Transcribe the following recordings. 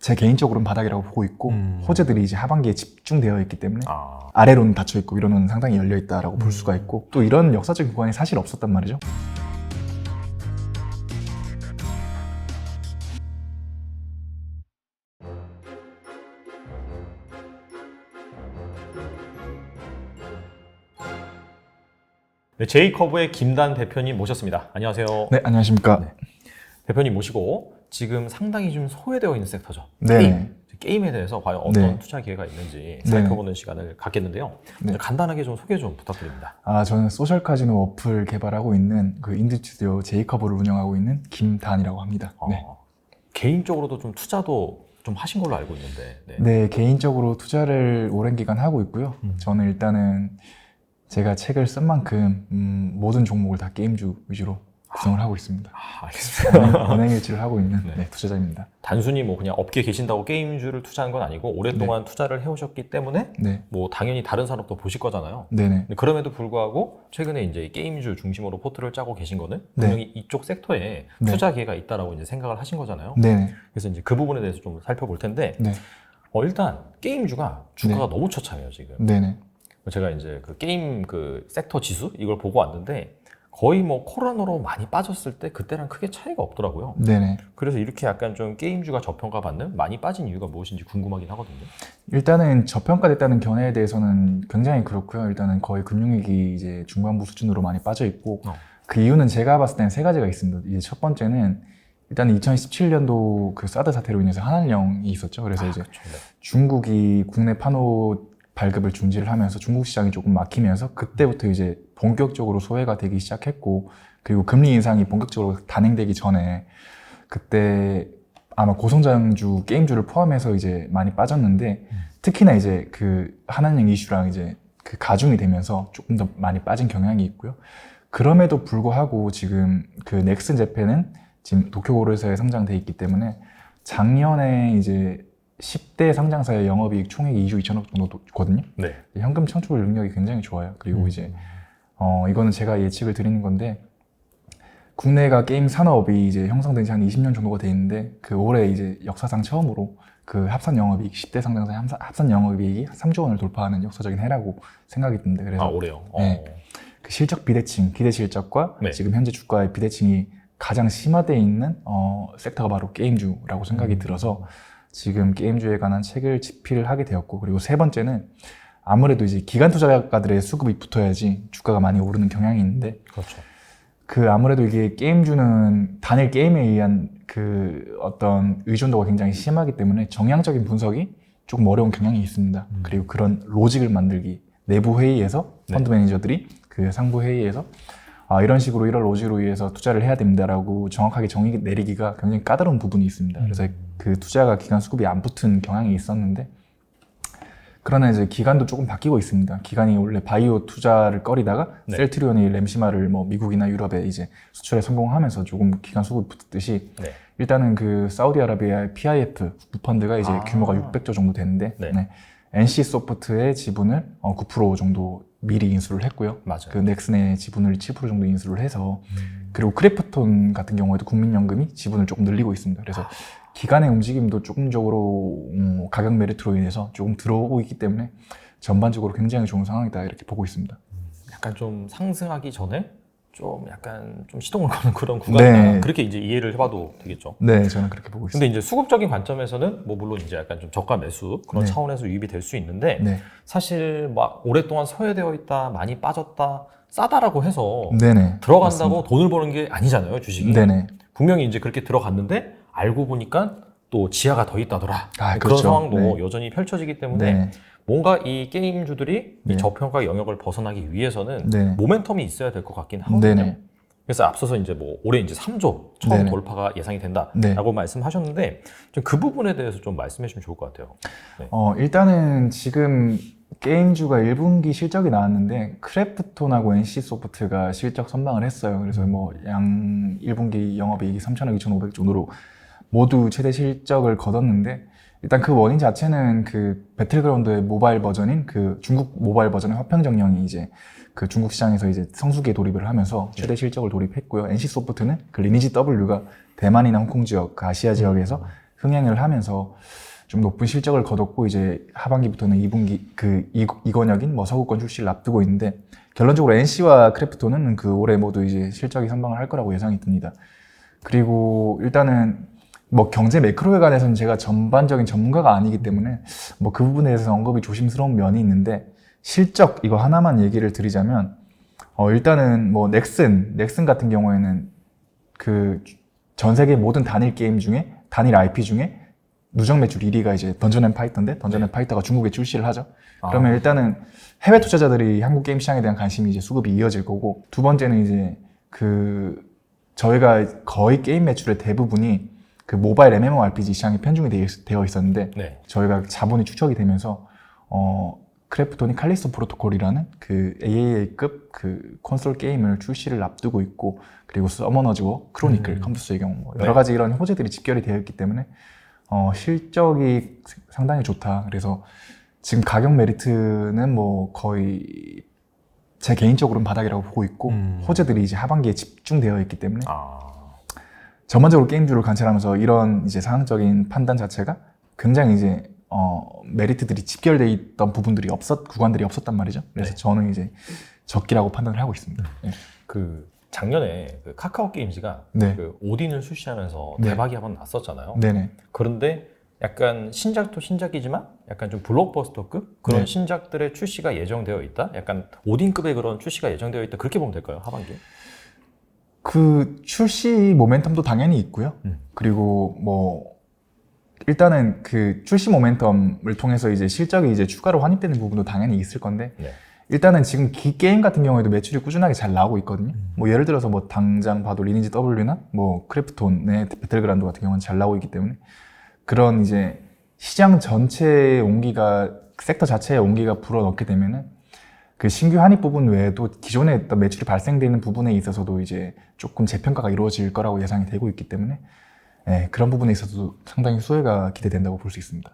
제 개인적으로는 바닥이라고 보고 있고 호재들이 이제 하반기에 집중되어 있기 때문에 아래로는 닫혀 있고 위로는 상당히 열려 있다라고 볼 수가 있고 또 이런 역사적인 구간이 사실 없었단 말이죠. 네, 제이커브의 김단 대표님 모셨습니다. 안녕하세요. 네, 안녕하십니까. 네. 대표님 모시고 지금 상당히 좀 소외되어 있는 섹터죠. 네. 게임에 대해서 과연 어떤 투자 기회가 있는지 살펴보는 시간을 갖겠는데요. 간단하게 좀 소개 좀 부탁드립니다. 저는 소셜 카지노 어플 개발하고 있는 그 인디 스튜디오 제이커브를 운영하고 있는 김단이라고 합니다. 개인적으로도 좀 투자도 좀 하신 걸로 알고 있는데. 네, 개인적으로 투자를 오랜 기간 하고 있고요. 저는 일단은 제가 책을 쓴 만큼 모든 종목을 다 게임주 위주로 구성을 하고 있습니다. 알겠습니다. 은행일치를 하고 있는 투자자입니다. 단순히 뭐 그냥 업계에 계신다고 게임주를 투자한 건 아니고 오랫동안 투자를 해오셨기 때문에 뭐 당연히 다른 산업도 보실 거잖아요. 네네. 그럼에도 불구하고 최근에 이제 게임주 중심으로 포트를 짜고 계신 거는 분명히 이쪽 섹터에 투자 기회가 있다라고 이제 생각을 하신 거잖아요. 네네. 그래서 이제 그 부분에 대해서 좀 살펴볼 텐데 일단 게임주가 주가가 너무 처참해요 지금. 네네. 제가 이제 그 게임 그 섹터 지수 이걸 보고 왔는데 거의 뭐 코로나로 많이 빠졌을 때 그때랑 크게 차이가 없더라고요. 네네. 그래서 이렇게 약간 좀 게임주가 저평가받는 많이 빠진 이유가 무엇인지 궁금하긴 하거든요. 일단은 저평가됐다는 견해에 대해서는 굉장히 그렇고요. 일단은 거의 금융위기 이제 중반부 수준으로 많이 빠져 있고 그 이유는 제가 봤을 때는 세 가지가 있습니다. 이제 첫 번째는 일단 2017년도 그 사드 사태로 인해서 한한령이 있었죠. 그래서 이제 중국이 국내 판호 발급을 중지를 하면서 중국 시장이 조금 막히면서 그때부터 이제 본격적으로 소외가 되기 시작했고 그리고 금리 인상이 본격적으로 단행되기 전에 그때 아마 고성장주 게임주를 포함해서 이제 많이 빠졌는데 특히나 이제 그 한한령 이슈랑 이제 그 가중이 되면서 조금 더 많이 빠진 경향이 있고요. 그럼에도 불구하고 지금 그 넥슨 재팬은 지금 도쿄고르에서의 상장돼 있기 때문에 작년에 이제 10대 상장사의 영업이익 총액이 2조 2천억 정도거든요. 현금 창출 능력이 굉장히 좋아요. 그리고 이제 이거는 제가 예측을 드리는 건데 국내가 게임 산업이 이제 형성된 지 한 20년 정도가 돼 있는데 그 올해 이제 역사상 처음으로 그 합산 영업이익 10대 상장사의 합산 영업이익이 3조 원을 돌파하는 역사적인 해라고 생각이 듭니다. 그래서 올해요. 그 실적 비대칭, 기대 실적과 지금 현재 주가의 비대칭이 가장 심화되어 있는 섹터가 바로 게임주라고 생각이 들어서 지금 게임주에 관한 책을 집필을 하게 되었고 그리고 세 번째는 아무래도 이제 기관 투자가들의 수급이 붙어야지 주가가 많이 오르는 경향이 있는데 그 아무래도 이게 게임주는 단일 게임에 의한 그 어떤 의존도가 굉장히 심하기 때문에 정량적인 분석이 조금 어려운 경향이 있습니다. 그리고 그런 로직을 만들기 내부 회의에서 펀드 매니저들이 그 상부 회의에서 이런 식으로 이런 로직으로 위해서 투자를 해야 됩니다라고 정확하게 정의 내리기가 굉장히 까다로운 부분이 있습니다. 그래서 그 투자가 기관 수급이 안 붙은 경향이 있었는데 그러나 이제 기간도 조금 바뀌고 있습니다. 기간이 원래 바이오 투자를 꺼리다가 셀트리온이 램시마를 뭐 미국이나 유럽에 이제 수출에 성공하면서 조금 기간 수급이 붙듯이 일단은 그 사우디아라비아의 PIF 펀드가 이제 규모가 600조 정도 되는데 NC 소프트의 지분을 9% 정도 미리 인수를 했고요. 그 넥슨의 지분을 7% 정도 인수를 해서 그리고 크래프톤 같은 경우에도 국민연금이 지분을 조금 늘리고 있습니다. 그래서 기간의 움직임도 조금적으로 가격 메리트로 인해서 조금 들어오고 있기 때문에 전반적으로 굉장히 좋은 상황이다 이렇게 보고 있습니다. 약간 좀 상승하기 전에 좀 약간 좀 시동을 거는 그런 구간이다. 그렇게 이제 이해를 해봐도 되겠죠. 네, 저는 그렇게 보고 있습니다. 근데 이제 수급적인 관점에서는 뭐 물론 이제 약간 좀 저가 매수 그런 차원에서 유입이 될 수 있는데 사실 막 오랫동안 소외되어 있다, 많이 빠졌다, 싸다라고 해서 들어간다고 맞습니다. 돈을 버는 게 아니잖아요, 주식이. 분명히 이제 그렇게 들어갔는데 알고 보니까 또 지하가 더 있다더라. 그런 상황도 여전히 펼쳐지기 때문에 뭔가 이 게임주들이 이 저평가 영역을 벗어나기 위해서는 모멘텀이 있어야 될 것 같긴 하거든요. 그래서 앞서서 이제 뭐 올해 이제 3조 처음 돌파가 예상이 된다라고 말씀하셨는데 좀 그 부분에 대해서 좀 말씀해 주시면 좋을 것 같아요. 일단은 지금 게임주가 1분기 실적이 나왔는데 크래프톤하고 NC소프트가 실적 선방을 했어요. 그래서 뭐 양 1분기 영업이익이 3천억 2,500 정도로 모두 최대 실적을 거뒀는데 일단 그 원인 자체는 그 배틀그라운드의 모바일 버전인 그 중국 모바일 버전의 화평정령이 이제 그 중국 시장에서 이제 성수기에 돌입을 하면서 최대 실적을 돌입했고요. NC소프트는 그 리니지 W가 대만이나 홍콩 지역, 그 아시아 지역에서 흥행을 하면서 좀 높은 실적을 거뒀고 이제 하반기부터는 2분기 이권역인 뭐 서구권 출시를 앞두고 있는데 결론적으로 NC와 크래프톤은 그 올해 모두 이제 실적이 선방을 할 거라고 예상이 듭니다. 그리고 일단은 뭐 경제 매크로에 관해서는 제가 전반적인 전문가가 아니기 때문에 뭐 그 부분에 대해서 언급이 조심스러운 면이 있는데 실적 이거 하나만 얘기를 드리자면 일단은 뭐 넥슨 같은 경우에는 그 전 세계 모든 단일 게임 중에 단일 IP 중에 누적 매출 1위가 이제 던전 앤 파이터인데 던전 앤 파이터가 중국에 출시를 하죠. 그러면 일단은 해외 투자자들이 한국 게임 시장에 대한 관심이 이제 수급이 이어질 거고 두 번째는 이제 저희가 거의 게임 매출의 대부분이 그 모바일 MMORPG 시장에 편중이 되어 있었는데 네. 저희가 자본이 축적이 되면서 크래프톤이 칼리스토 프로토콜이라는 그 AAA급 그 콘솔 게임을 출시를 앞두고 있고 그리고 서머너즈 워, 크로니클, 컴퓨스의 경우 뭐 여러 가지 이런 호재들이 집결이 되어 있기 때문에 실적이 상당히 좋다. 그래서 지금 가격 메리트는 뭐 거의 제 개인적으로는 바닥이라고 보고 있고 호재들이 이제 하반기에 집중되어 있기 때문에 전반적으로 게임주를 관찰하면서 이런 이제 상황적인 판단 자체가 굉장히 이제 메리트들이 집결되어 있던 구간들이 없었단 말이죠. 그래서 네. 저는 이제 적기라고 판단을 하고 있습니다. 네. 그 작년에 그 카카오 게임즈가 네. 그 오딘을 출시하면서 네. 대박이 한번 났었잖아요. 네네. 그런데 약간 신작도 신작이지만 약간 좀 블록버스터급 그런 네. 신작들의 출시가 예정되어 있다. 약간 오딘급의 그런 출시가 예정되어 있다. 그렇게 보면 될까요? 하반기? 그 출시 모멘텀도 당연히 있고요. 그리고 뭐 일단은 그 출시 모멘텀을 통해서 이제 실적이 이제 추가로 환입되는 부분도 당연히 있을 건데 네. 일단은 지금 게임 같은 경우에도 매출이 꾸준하게 잘 나오고 있거든요. 뭐 예를 들어서 뭐 당장 봐도 리니지 W나 뭐 크래프톤의 배틀그라운드 같은 경우는 잘 나오고 있기 때문에 그런 이제 시장 전체의 온기가 섹터 자체의 온기가 불어넣게 되면은 그 신규 환입 부분 외에도 기존에 어떤 매출이 발생되는 부분에 있어서도 이제 조금 재평가가 이루어질 거라고 예상이 되고 있기 때문에 네, 그런 부분에 있어서도 상당히 수혜가 기대된다고 볼 수 있습니다.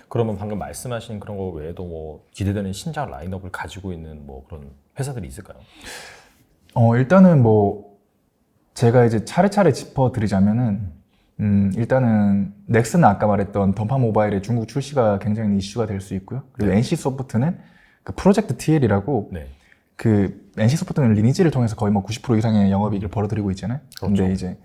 그러면 방금 말씀하신 그런 거 외에도 뭐 기대되는 신작 라인업을 가지고 있는 뭐 그런 회사들이 있을까요? 일단은 뭐 제가 이제 차례차례 짚어드리자면은 일단은 넥슨은 아까 말했던 던파 모바일의 중국 출시가 굉장히 이슈가 될 수 있고요. 그리고 NC 소프트는 그 프로젝트 TL이라고 네. 그 NC 소프트는 리니지를 통해서 거의 뭐 90% 이상의 영업이익을 벌어들이고 있잖아요. 근데 그렇죠. 이제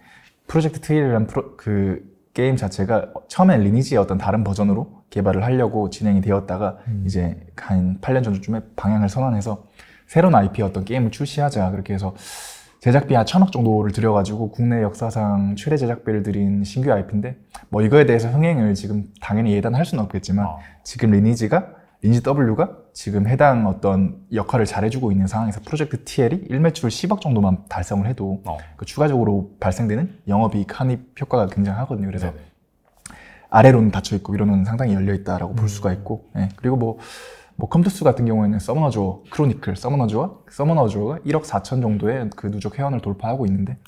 프로젝트 TL이라는 그 게임 자체가 처음엔 리니지의 어떤 다른 버전으로 개발을 하려고 진행이 되었다가 이제 한 8년 전쯤에 방향을 선언해서 새로운 IP의 어떤 게임을 출시하자 그렇게 해서 제작비 한 1,000억 정도를 들여가지고 국내 역사상 최대 제작비를 들인 신규 IP인데 뭐 이거에 대해서 흥행을 지금 당연히 예단할 수는 없겠지만 지금 리니지 W가 지금 해당 어떤 역할을 잘해주고 있는 상황에서 프로젝트 TL이 1매출 10억 정도만 달성을 해도 그 추가적으로 발생되는 영업이익 환입 효과가 굉장하거든요. 그래서 네네. 아래로는 닫혀있고 위로는 상당히 열려있다라고 볼 수가 있고 그리고 뭐 컴투스 같은 경우에는 서머너즈 워, 크로니클, 서머너즈 워가 1억 4천 정도의 그 누적 회원을 돌파하고 있는데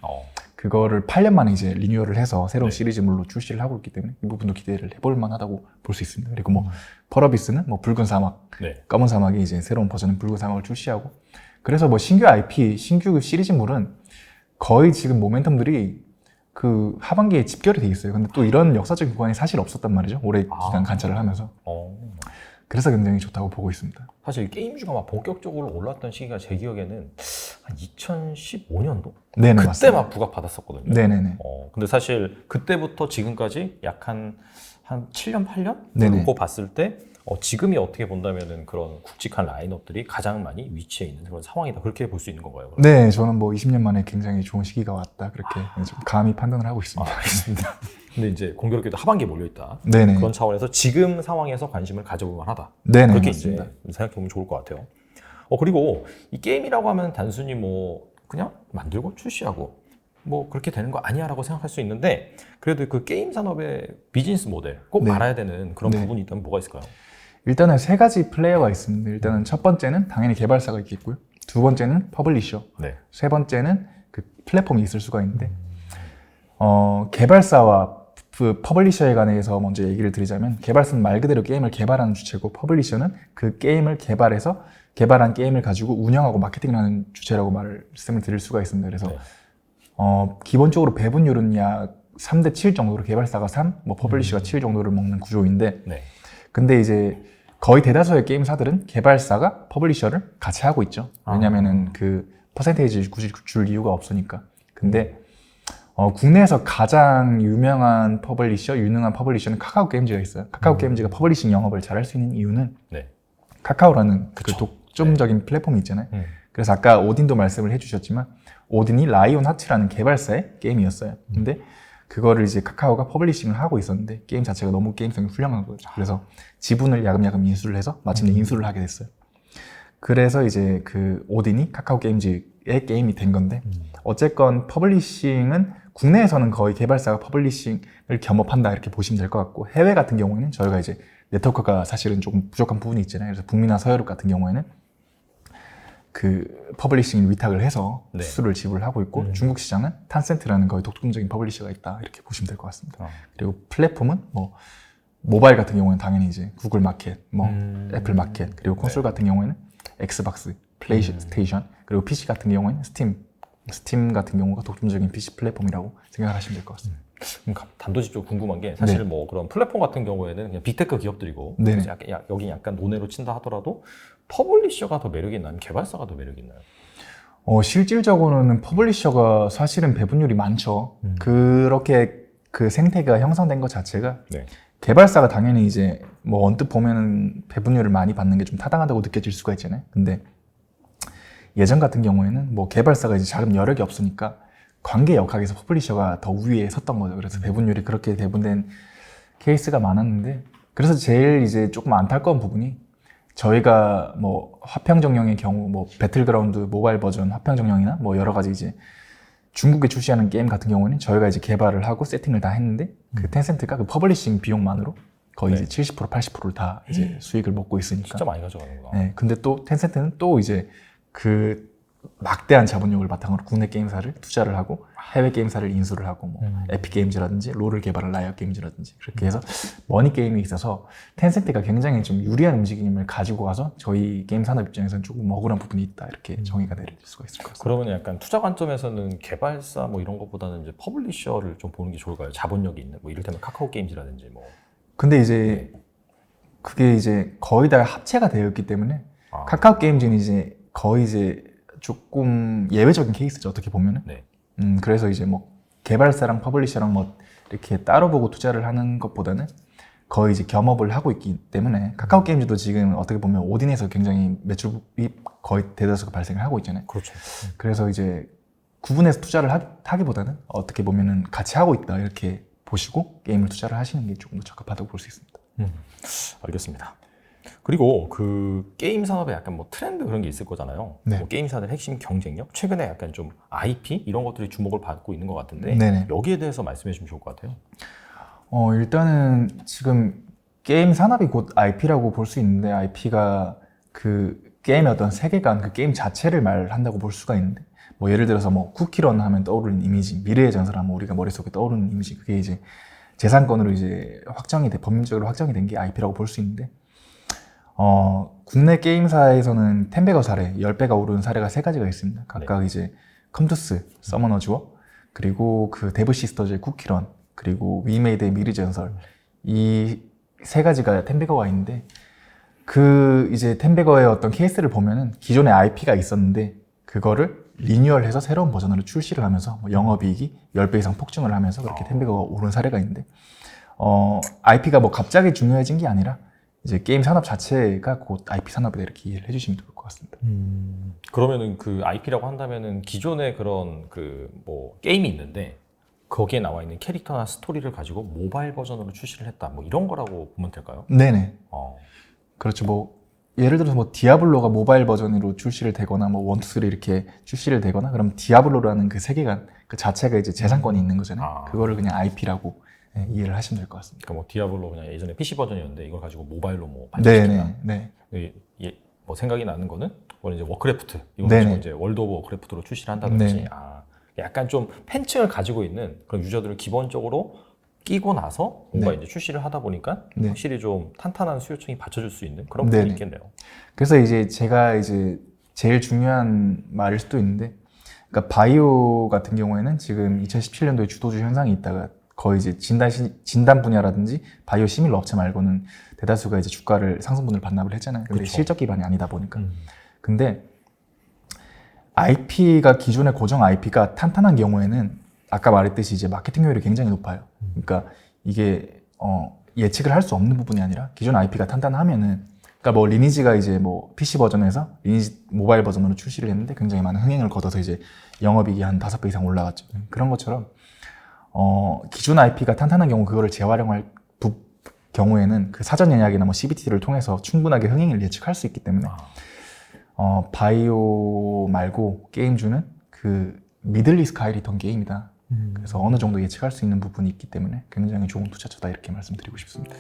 그거를 8년 만에 이제 리뉴얼을 해서 새로운 시리즈물로 출시를 하고 있기 때문에 이 부분도 기대를 해볼 만하다고 볼 수 있습니다. 그리고 뭐 펄어비스는 뭐 붉은 사막, 검은 사막이 이제 새로운 버전인 붉은 사막을 출시하고 그래서 뭐 신규 IP, 신규 시리즈물은 거의 지금 모멘텀들이 그 하반기에 집결이 돼 있어요. 근데 또 이런 역사적인 구간이 사실 없었단 말이죠. 오래 기간 관찰을 하면서. 그래서 굉장히 좋다고 보고 있습니다. 사실 게임주가 막 본격적으로 올랐던 시기가 제 기억에는 한 2015년도? 네네, 그때 맞습니다. 막 부각받았었거든요. 네네네. 근데 사실 그때부터 지금까지 약 한 7년, 8년? 네네. 놓고 봤을 때 지금이 어떻게 본다면은 그런 굵직한 라인업들이 가장 많이 위치해 있는 그런 상황이다. 그렇게 볼 수 있는 건가요? 그럼? 네, 저는 뭐 20년 만에 굉장히 좋은 시기가 왔다. 그렇게 좀 감히 판단을 하고 있습니다. 알겠습니다. 근데 이제 공교롭게도 하반기에 몰려있다. 네네. 그런 차원에서 지금 상황에서 관심을 가져볼 만하다. 네네. 그렇게 맞습니다. 이제 생각해보면 좋을 것 같아요. 그리고 이 게임이라고 하면 단순히 뭐 그냥 만들고 출시하고 뭐 그렇게 되는 거 아니야라고 생각할 수 있는데 그래도 그 게임 산업의 비즈니스 모델 꼭 네. 알아야 되는 그런 네. 부분이 있다면 뭐가 있을까요? 일단은 세 가지 플레이어가 있습니다. 일단은 첫 번째는 당연히 개발사가 있겠고요. 두 번째는 퍼블리셔. 네. 세 번째는 그 플랫폼이 있을 수가 있는데 개발사와 그 퍼블리셔에 관해서 먼저 얘기를 드리자면 개발사는 말 그대로 게임을 개발하는 주체고 퍼블리셔는 그 게임을 개발해서 개발한 게임을 가지고 운영하고 마케팅하는 주체라고 말씀을 드릴 수가 있습니다. 그래서 네. 기본적으로 배분율은 약 3대 7 정도로 개발사가 3, 뭐 퍼블리셔가 7 정도를 먹는 구조인데 네. 근데 이제 거의 대다수의 게임사들은 개발사가 퍼블리셔를 같이 하고 있죠. 왜냐면은 그 퍼센테이지 굳이 줄 이유가 없으니까. 근데 국내에서 가장 유명한 퍼블리셔는 카카오 게임즈가 있어요. 카카오 게임즈가 퍼블리싱 영업을 잘할 수 있는 이유는 네. 카카오라는 그 독점적인 플랫폼이 있잖아요. 그래서 아까 오딘도 말씀을 해주셨지만 오딘이 라이온 하츠라는 개발사의 게임이었어요. 근데 그거를 이제 카카오가 퍼블리싱을 하고 있었는데 게임 자체가 너무 게임성이 훌륭한 거죠. 그래서 지분을 야금야금 인수를 해서 마침내 인수를 하게 됐어요. 그래서 이제 그 오딘이 카카오 게임즈의 게임이 된 건데 어쨌건 퍼블리싱은 국내에서는 거의 개발사가 퍼블리싱을 겸업한다 이렇게 보시면 될 것 같고 해외 같은 경우에는 저희가 이제 네트워크가 사실은 조금 부족한 부분이 있잖아요. 그래서 북미나 서유럽 같은 경우에는 그 퍼블리싱 위탁을 해서 네. 수수료를 지불하고 있고 중국 시장은 탄센트라는 거의 독점적인 퍼블리셔가 있다 이렇게 보시면 될 것 같습니다. 그리고 플랫폼은 뭐 모바일 같은 경우에는 당연히 이제 구글 마켓, 뭐 애플 마켓, 그리고 콘솔 같은 경우에는 엑스박스, 플레이스테이션, 그리고 PC 같은 경우에는 스팀 같은 경우가 독점적인 PC 플랫폼이라고 생각하시면 될 것 같습니다. 단도직입적으로 궁금한 게 사실 뭐 그런 플랫폼 같은 경우에는 그냥 빅테크 기업들이고 그래서 여기 약간 논외로 친다 하더라도 퍼블리셔가 더 매력이 있나요? 개발사가 더 매력이 있나요? 실질적으로는 퍼블리셔가 사실은 배분율이 많죠. 그렇게 그 생태계가 형성된 것 자체가 개발사가 당연히 이제 뭐 언뜻 보면은 배분율을 많이 받는 게 좀 타당하다고 느껴질 수가 있잖아요. 근데 예전 같은 경우에는 뭐 개발사가 이제 자금 여력이 없으니까 관계 역학에서 퍼블리셔가 더 우위에 섰던 거죠. 그래서 배분율이 그렇게 배분된 케이스가 많았는데 그래서 제일 이제 조금 안타까운 부분이 저희가 뭐 화평정령의 경우 뭐 배틀그라운드 모바일 버전 화평정령이나 뭐 여러 가지 이제 중국에 출시하는 게임 같은 경우는 저희가 이제 개발을 하고 세팅을 다 했는데 그 텐센트가 그 퍼블리싱 비용만으로 거의 이제 70% 80%를 다 이제 수익을 먹고 있으니까 진짜 많이 가져가는구나. 네, 근데 또 텐센트는 또 이제 그 막대한 자본력을 바탕으로 국내 게임사를 투자를 하고 해외 게임사를 인수를 하고 뭐 에픽 게임즈라든지 롤을 개발한 라이엇 게임즈라든지 그렇게 해서 머니 게임에 있어서 텐센트가 굉장히 좀 유리한 움직임을 가지고 가서 저희 게임 산업 입장에서는 조금 억울한 부분이 있다 이렇게 정의가 내려질 수가 있을 것 같습니다. 그러면 약간 투자 관점에서는 개발사 뭐 이런 것보다는 이제 퍼블리셔를 좀 보는 게 좋을까요? 자본력이 있는 뭐 이를테면 카카오 게임즈라든지 뭐. 근데 이제 그게 이제 거의 다 합체가 되어 있기 때문에 카카오 게임즈는 이제 거의 이제 조금 예외적인 케이스죠, 어떻게 보면은. 그래서 이제 뭐 개발사랑 퍼블리셔랑 뭐 이렇게 따로 보고 투자를 하는 것보다는 거의 이제 겸업을 하고 있기 때문에 카카오 게임즈도 지금 어떻게 보면 오딘에서 굉장히 매출이 거의 대다수가 발생을 하고 있잖아요. 그렇죠. 그래서 이제 구분해서 투자를 하기보다는 어떻게 보면은 같이 하고 있다 이렇게 보시고 게임을 투자를 하시는 게 조금 더 적합하다고 볼 수 있습니다. 알겠습니다. 그리고 그 게임 산업에 약간 뭐 트렌드 그런 게 있을 거잖아요. 뭐 게임사들 핵심 경쟁력, 최근에 약간 좀 IP 이런 것들이 주목을 받고 있는 것 같은데 여기에 대해서 말씀해 주시면 좋을 것 같아요. 일단은 지금 게임 산업이 곧 IP라고 볼 수 있는데 IP가 그 게임의 어떤 세계관, 그 게임 자체를 말한다고 볼 수가 있는데 뭐 예를 들어서 뭐 쿠키런 하면 떠오르는 이미지, 미래의 전설하면 우리가 머릿속에 떠오르는 이미지 그게 이제 재산권으로 이제 법률적으로 확정이 된 게 IP라고 볼 수 있는데 국내 게임사에서는 10배가 사례, 10배가 오른 사례가 3가지가 있습니다. 각각 이제 컴투스, 서머너즈 워, 그리고 그 데브 시스터즈의 쿠키런, 그리고 위메이드의 미래의 전설 이 3가지가 10배가 와 있는데 그 이제 10배거의 어떤 케이스를 보면은 기존에 IP가 있었는데 그거를 리뉴얼해서 새로운 버전으로 출시를 하면서 뭐 영업이익이 10배 이상 폭증을 하면서 그렇게 10배가 오른 사례가 있는데 IP가 뭐 갑자기 중요해진 게 아니라 이제 게임 산업 자체가 곧 IP 산업이다 이렇게 이해를 해주시면 좋을 것 같습니다. 그러면은 그 IP라고 한다면은 기존에 그런 그 뭐 게임이 있는데 거기에 나와 있는 캐릭터나 스토리를 가지고 모바일 버전으로 출시를 했다 뭐 이런 거라고 보면 될까요? 네네. 그렇죠. 뭐 예를 들어서 뭐 디아블로가 모바일 버전으로 출시를 되거나 뭐 1, 2, 3 이렇게 출시를 되거나 그럼 디아블로라는 그 세계관 그 자체가 이제 재산권이 있는 거잖아요. 그거를 그냥 IP라고 이해를 하시면 될 것 같습니다. 그러니까 뭐 디아블로 그냥 예전에 PC 버전이었는데 이걸 가지고 모바일로 뭐 발표했다. 네. 뭐 생각이 나는 거는 이제 워크래프트 이거 가지고 이제 월드 오브 워크래프트로 출시를 한다든지 약간 좀 팬층을 가지고 있는 그런 유저들을 기본적으로 끼고 나서 뭔가 이제 출시를 하다 보니까 확실히 좀 탄탄한 수요층이 받쳐줄 수 있는 그런 부분이 있겠네요. 그래서 이제 제가 이제 제일 중요한 말일 수도 있는데, 그러니까 바이오 같은 경우에는 지금 2017년도에 주도주 현상이 있다가 거의 이제 진단 분야라든지 바이오 시밀러 업체 말고는 대다수가 이제 주가를 상승분을 반납을 했잖아요. 근데 그쵸. 실적 기반이 아니다 보니까. 근데 IP가 기존의 고정 IP가 탄탄한 경우에는 아까 말했듯이 이제 마케팅 효율이 굉장히 높아요. 그러니까 이게 예측을 할 수 없는 부분이 아니라 기존 IP가 탄탄하면은 그러니까 뭐 리니지가 이제 뭐 PC 버전에서 리니지 모바일 버전으로 출시를 했는데 굉장히 많은 흥행을 거둬서 이제 영업이익이 한 5배 이상 올라갔죠. 그런 것처럼 기존 IP가 탄탄한 경우 그거를 재활용할 경우에는 그 사전 예약이나 뭐 CBT를 통해서 충분하게 흥행을 예측할 수 있기 때문에 바이오 말고 게임주는 그 미들리스크 하이리턴 게임이다. 그래서 어느 정도 예측할 수 있는 부분이 있기 때문에 굉장히 좋은 투자처다 이렇게 말씀드리고 싶습니다.